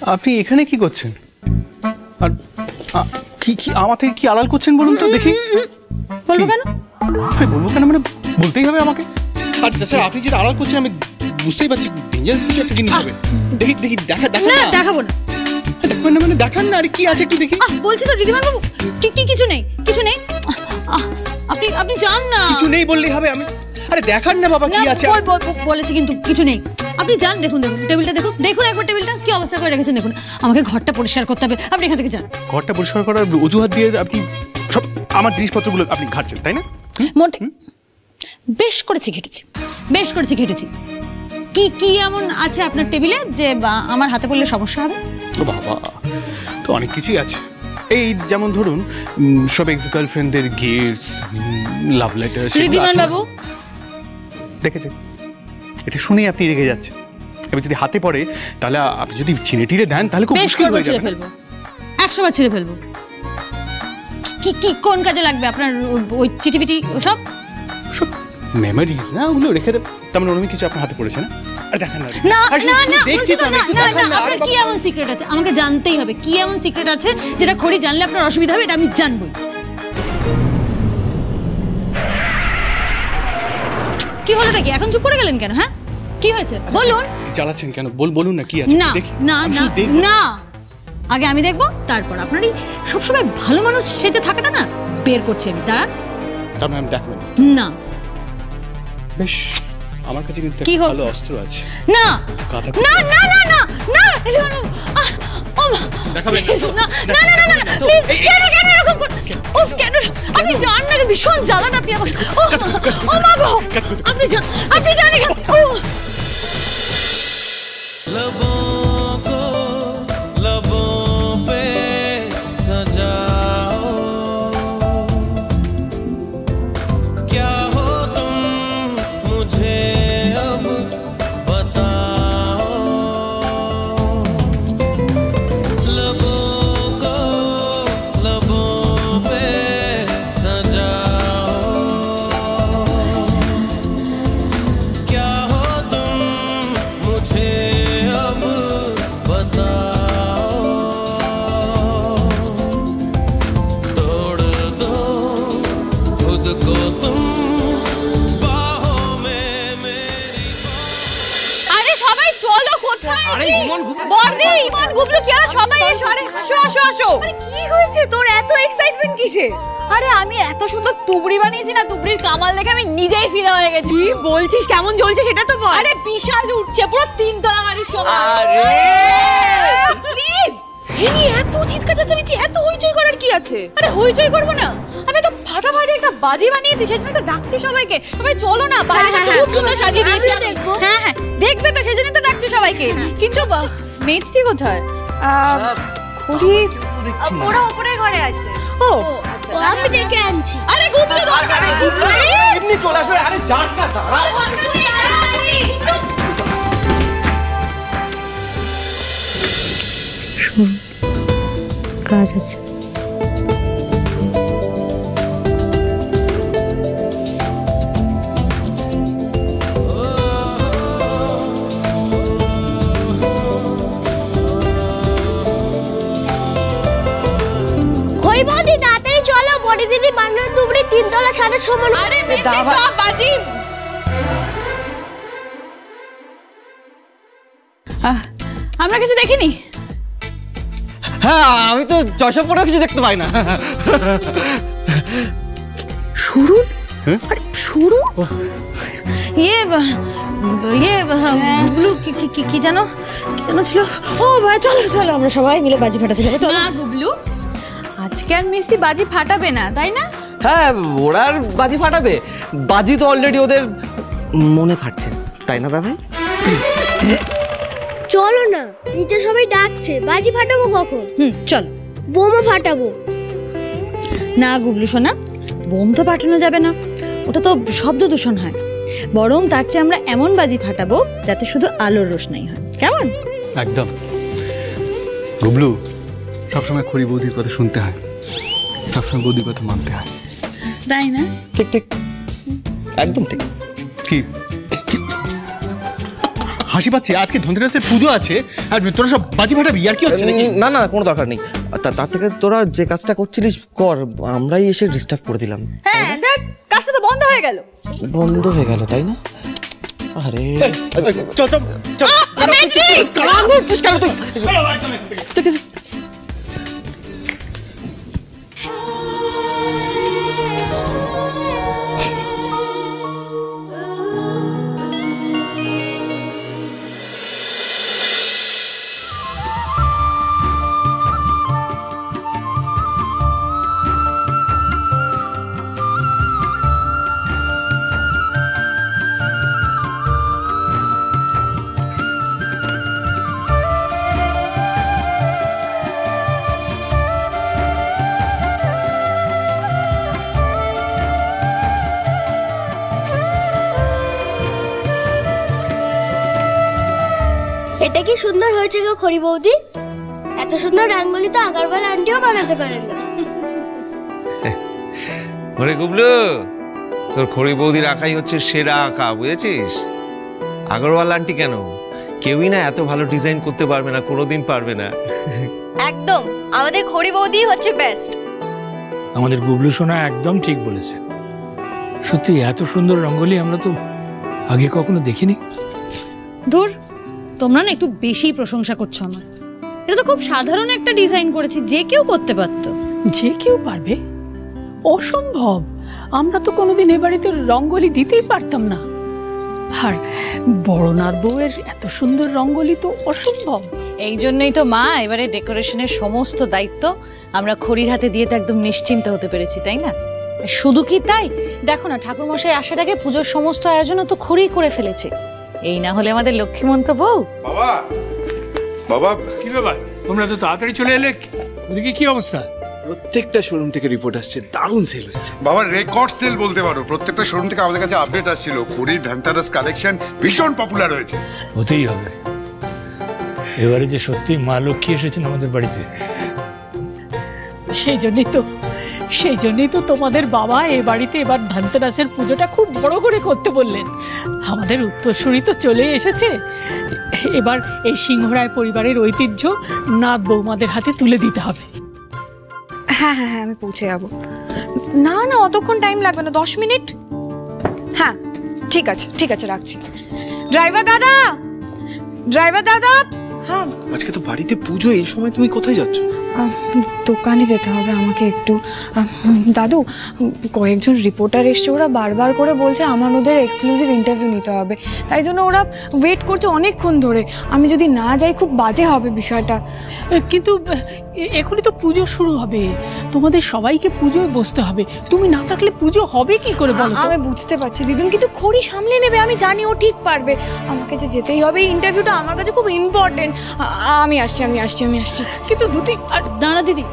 আপনি এখানে কি করছেন? আর কি কি আমার থেকে কি আড়াল করছেন বলুন তো দেখি। বলবো কেন? বলবো কেন মানে বলতেই হবে আমাকে। আর স্যার আপনি যেটা আড়াল করছেন আমি বুঝতেই পারছি ডেঞ্জারাস কিছু একটা জিনিস হবে। দেখি দেখি দেখা দেখা না দেখাবো না। দেখবেন না মানে দেখান না। আর কি আছে একটু দেখি। বলছি তো ঋদ্ধিমান বাবু কিছু নেই কিছু নেই। আপনি আপনি যান না। কিছু নেই বললেই হবে? আমি আরে দেখান না বাবা কি আছে। বলেছি কিন্তু কিছু নেই। আপনি যান দেখুন দেখুন টেবিলটা দেখুন দেখুন একবার টেবিলটা কি অবস্থা করে রেখেছেন দেখুন। আমাকে ঘরটা পরিষ্কার করতে হবে, আপনি এখান থেকে যান। ঘরটা পরিষ্কার করার অজুহাত দিয়ে আপনি সব আমার জিনিসপত্রগুলো আপনি ঘাটছেন তাই না? মোটে বেশ করেছি ঘেটেছি, বেশ করেছি ঘেটেছি। কি কি এমন আছে আপনার টেবিলে যে আমার হাতে পড়লে সমস্যা হবে? ও বাবা, তো অনেক কিছুই আছে। এই যেমন ধরুন সব এক্স গার্লফ্রেন্ডদের গিফটস, লাভ লেটার। ঋদ্ধিমান বাবু দেখেছেন, এটা শুনেই আপনি রেগে যাচ্ছেন। এবার যদি হাতে পড়ে তাহলে আপনি যদি ছিঁড়ে টিড়ে দেন তাহলে খুব মুশকিল হয়ে যাবে। 100 বার ছিঁড়ে ফেলবো। কি কি কোন কাজে লাগবে আপনার ওই চিঠিপিটি ওসব? সব মেমোরিজ না, ওগুলো রেখে দেব। তার মানে অন্য কিছু আপনার হাতে পড়েছে না? আর দেখান না। না না না দেখছি তো না না না। আপনার কি এমন সিক্রেট আছে আমাকে জানতেই হবে। কি এমন সিক্রেট আছে যেটা খড়ি জানলে আপনার অসুবিধা হবে? এটা আমি জানবই। কি হলো নাকি এখন চুপ করে গেলেন কেন? হ্যাঁ কি হয়েছে বলুন। জ্বালাচ্ছেন কেন? বলুন না কি আছে। না না না না, আগে আমি দেখবো তারপর। আপনারই সবসময় ভালো মানুষ সেজে থাকাটা না বের করছি আমি। তার মানে আমি দেখবেন না। বেশ, আমার কাছে কিন্তু ভালো অস্ত্র আছে। না না না না না না দেখাবেন না না না না না প্লিজ কেন কেন এরকম উফ কেন আপনি জান না ভীষণ জ্বালান আপনি আমার। ও মা গো আপনি জানেন আরে আমি এত সুন্দর তুবড়ি বানিয়েছি না, তুবড়ির কামাল দেখে আমি নিজেই ফিদা হয়ে গেছি। কি বলছিস? কেমন জ্বলছে সেটা তো বল। আরে বিশাল উঠছে, পুরো 3 তলা বাড়ির সমান। আরে প্লিজ এনি এত চিৎকার চেঁচামেচি এত হইচই করার কি আছে? আরে হইচই করব না, আমি তো ফাটাফাটি একটা বাজি বানিয়েছি, সেজন্য তো ডাকছি সবাইকে। সবাই চলো না, বাইরে খুব সুন্দর সাজিয়ে দিয়েছি আমি। হ্যাঁ হ্যাঁ দেখবে তো, সেজন্য তো ডাকছি সবাইকে। কিন্তু মেজটি কোথায়? খড়ি ওরা উপরের ঘরে আছে। ও আমি ডেকে আনছি। আরে গুবলু দরকার নেই, এমনি চলে আসবে। আরে যাস না, দাঁড়া। শুন, কাজ আছে। দিদি বান্নার তুবড়ি 3 তলা ছাদের সমান। আরে বেশি চাপ বাজি। আমরা কিছু দেখিনি। হ্যাঁ আমি তো চশমা পরেও কিছু দেখতে পাই না। শুরু আরে শুরু গুবলু কি জানো ছিল? ও ভাই চলো চলো আমরা সবাই মিলে বাজি ফাটাতে যাবো। চলো না গুবলু, আজকে আর মিষ্টি বাজি ফাটাবে না তাই না? হ্যাঁ ওরা আর বাজি ফাটাবে, বাজি তো অলরেডি ওদের মনে ফাটছে তাই না ভাই? চলো না, নিচে সবাই ডাকছে, বাজি ফাটাবো কখন? চল বোমা ফাটাবো। না গুবলু সোনা, বোম তো ফাটানো যাবে না, ওটা তো শব্দ দূষণ হয়। বরং তার চেয়ে আমরা এমন বাজি ফাটাবো যাতে শুধু আলোর রোশনাই হয়। কেমন? একদম। গুবলু, সবসময় খড়ি বৌদির কথা শুনতে হয়, সবসময় বৌদির কথা মানতে হয়, তাই না? ঠিক ঠিক একদম ঠিক। কি হাসি পাচ্ছে? আজকে ধনতেরাসের পুজো আছে আর তোরা সব বাজি ফাটাবি, আর কি হচ্ছে নাকি? না না, কোনো দরকার নেই। তার থেকে তোরা যে কাজটা করছিলিস কর, আমরাই এসে ডিস্টার্ব করে দিলাম। হ্যাঁ, কাজটা তো বন্ধ হয়ে গেল। বন্ধ হয়ে গেল তাই না? আরে চল চল চল। কালা করছিস কেন তুই? ঠিক আছে। এটা কি সুন্দর হয়েছে গো খড়ি বৌদি? এত সুন্দর রঙ্গোলি তো আগরওয়াল আন্টিও বানাতে পারেন না। ওরে গুবলু, তোর খড়ি বৌদির আঁকাই হচ্ছে সেরা আঁকা, বুঝেছিস? আগরওয়াল আন্টি কেন, কেউই না এত ভালো ডিজাইন করতে পারবে না, কোনোদিন পারবে না। একদম, আমাদের খড়ি বৌদি হচ্ছে বেস্ট। আমাদের গুবলু সোনা একদম ঠিক বলেছে। সত্যি এত সুন্দর রঙ্গোলি আমরা তো আগে কখনো দেখিনি। ধুর, তোমরা না একটু বেশি প্রশংসা করছো আমার। এটা তো খুব সাধারণ একটা ডিজাইন করেছি, যে কেউ করতে পারতো। যে কেউ পারবে? অসম্ভব। আমরা তো কোনোদিন এ বাড়িতে রঙ্গোলি দিতেই পারতাম না। আর বড়নার বউয়ের এত সুন্দর রঙ্গোলি তো অসম্ভব। এই জন্যই তো মা এবারে ডেকোরেশনের সমস্ত দায়িত্ব আমরা খড়ির হাতে দিয়ে তো একদম নিশ্চিন্ত হতে পেরেছি, তাই না? শুধু কি তাই, দেখো না ঠাকুরমশাই আসার আগে পুজোর সমস্ত আয়োজন তো খড়ি করে ফেলেছে। এই না হলে আমাদের লক্ষ্মীমন্ত বউ। বাবা বাবা, কি ব্যাপার, তোমরা তো তাড়াতাড়ি চলে এলে, ওদিকে কি অবস্থা? প্রত্যেকটা শোরুম থেকে রিপোর্ট আসছে, দারুণ সেল হয়েছে। বাবা রেকর্ড সেল বলতে পারো। প্রত্যেকটা শোরুম থেকে আমাদের কাছে আপডেট আসছিল, খড়ির ধনতেরাস কালেকশন ভীষণ পপুলার হয়েছে। হতেই হবে, এবারে যে সত্যি মা লক্ষ্মী এসেছেন আমাদের বাড়িতে। সেই জন্যই তো তোমাদের বাবা এ বাড়িতে এবার ধনতেরাসের পুজোটা খুব বড় করে করতে বললেন। আমাদের উত্তরসূরি তো চলে এসেছে, এবার এই সিংহরায় পরিবারের ঐতিহ্য নাত বৌমাদের হাতে তুলে দিতে হবে। হ্যাঁ হ্যাঁ হ্যাঁ, আমি পৌঁছে যাবো। না না, অতক্ষণ টাইম লাগবে না, 10 মিনিট। হ্যাঁ ঠিক আছে ঠিক আছে, রাখছি। ড্রাইভার দাদা, ড্রাইভার দাদা। হ্যাঁ, আজকে তো বাড়িতে পুজো, এই সময় তুমি কোথায় যাচ্ছ? দোকানে যেতে হবে আমাকে একটু। দাদু, কয়েকজন রিপোর্টার এসছে, ওরা বারবার করে বলছে আমার ওদের এক্সক্লুসিভ ইন্টারভিউ নিতে হবে, তাই জন্য ওরা ওয়েট করছে অনেকক্ষণ ধরে। আমি যদি না যাই খুব বাজে হবে বিষয়টা। কিন্তু এখনই তো পুজো শুরু হবে, তোমাদের সবাইকে পুজোয় বসতে হবে। তুমি না থাকলে পুজো হবে কি করে বলো? আমি বুঝতে পারছি দিদুন, কিন্তু খড়ি সামলে নেবে, আমি জানি ও ঠিক পারবে। আমাকে যে যেতেই হবে, এই ইন্টারভিউটা আমার কাছে খুব ইম্পর্টেন্ট। আমি আসছি। কিন্তু দুটি আর দাঁড়া দিদি,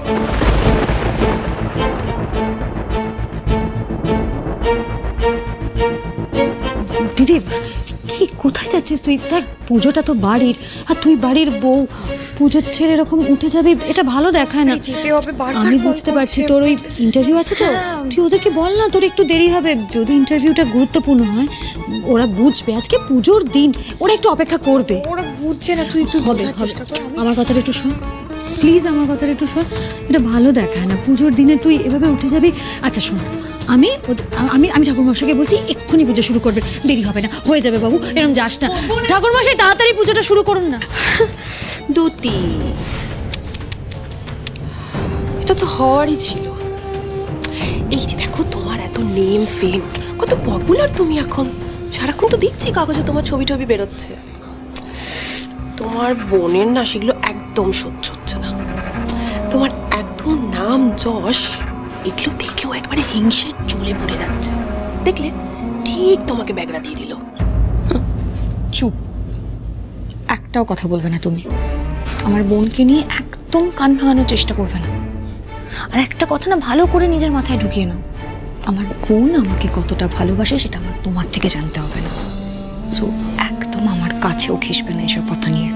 দিদি কি কোথায় যাচ্ছিস তুই? দেখ পুজোটা তো বাড়ির, আর তুই বাড়ির বউ, পুজো ছেড়ে এরকম উঠে যাবি, এটা ভালো দেখায় না। আমি বুঝতে পারছি তোর ওই ইন্টারভিউ আছে তো, তুই ওদেরকে বল না তোর একটু দেরি হবে। যদি ইন্টারভিউটা গুরুত্বপূর্ণ হয় ওরা বুঝবে, আজকে পুজোর দিন, ওরা একটু অপেক্ষা করবে। ওরা বুঝছে না, তুই বোঝার চেষ্টা কর। আমার কথাটা একটু শোন প্লিজ, আমার কথাটা একটু শোন। এটা ভালো দেখায় না, পুজোর দিনে তুই এভাবে উঠে যাবি। আচ্ছা শোন, আমি ঠাকুরমশাইকে বলছি এক্ষুনি পুজো শুরু করবে, দেরি হবে না, হয়ে যাবে বাবু, এরকম যাস না। ঠাকুরমশাই তাড়াতাড়ি পুজোটা শুরু করুন না। দুতি, এটা তো হওয়ারই ছিল। এই যে দেখো, তোমার এত নেম ফেম, কত পপুলার তুমি এখন, সারাক্ষণ তো দেখছি কাগজে তোমার ছবি টবি বেরোচ্ছে। তোমার বোনের না সেগুলো একদম সহ্য হচ্ছে না। তোমার একদম নাম যশ এগুলো দেখেও একবারে হিংসে চলে পড়ে যাচ্ছে। দেখলে ঠিক তোমাকে ব্যাগরা দিয়ে দিল। চুপ, একটাও কথা বলবে না তুমি। আমার বোনকে নিয়ে একদম কান ভাঙানোর চেষ্টা করবে না। আর একটা কথা না ভালো করে নিজের মাথায় ঢুকিয়ে নাও, আমার বোন আমাকে কতটা ভালোবাসে সেটা আমার তোমার থেকে জানতে হবে না। সো একদম আমার কাছেও ঘেঁষবে না এসব কথা নিয়ে।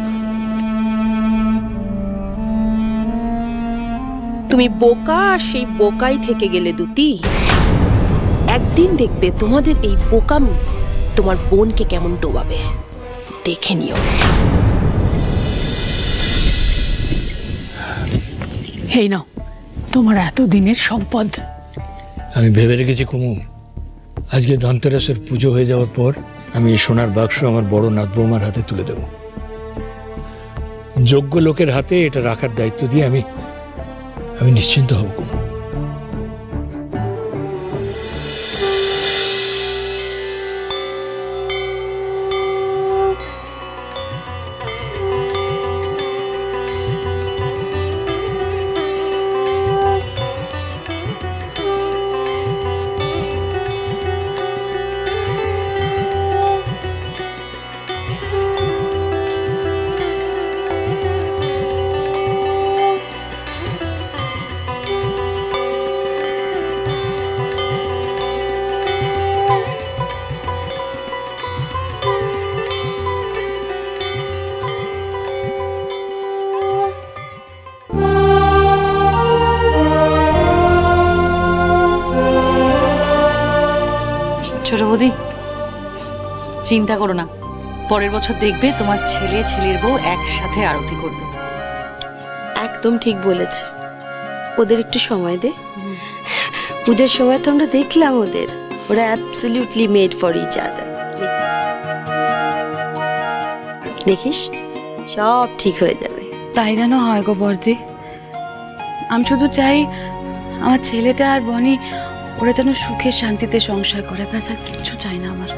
তুমি বোকা, আর সেই বোকাই থেকে গেলে দুতি। একদিন দেখবে তোমাদের এই বোকামি তোমার বোনকে কেমন ডোবাবে। দেখে নিও। এই নাও তোমার এতদিনের সম্পদ। আমি ভেবে রেখেছি কুমু, আজকে ধনতেরাসের পুজো হয়ে যাওয়ার পর আমি এই সোনার বাক্স আমার বড় নাত বৌমার হাতে তুলে দেব। যোগ্য লোকের হাতে এটা রাখার দায়িত্ব দিয়ে আমি নিশ্চিন্ত হব কুমু। ছোট বৌদি, চিন্তা করো না, পরের বছর দেখবে তোমার ছেলে ছেলের বউ একসাথে আরতি করবে। একদম ঠিক বলেছে, ওদের একটু সময় দে। পূজার সময় তো আমরা দেখলাম ওরা absolutely made for each other. দেখিস সব ঠিক হয়ে যাবে। তাই যেন হয় গো বর্দি। আমি শুধু চাই আমার ছেলেটা আর বনি ওরা যেন সুখে শান্তিতে সংসার করে, ব্যাস আর কিচ্ছু চাই না আমার।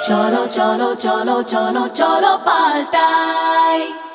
cholo cholo cholo cholo cholo paltai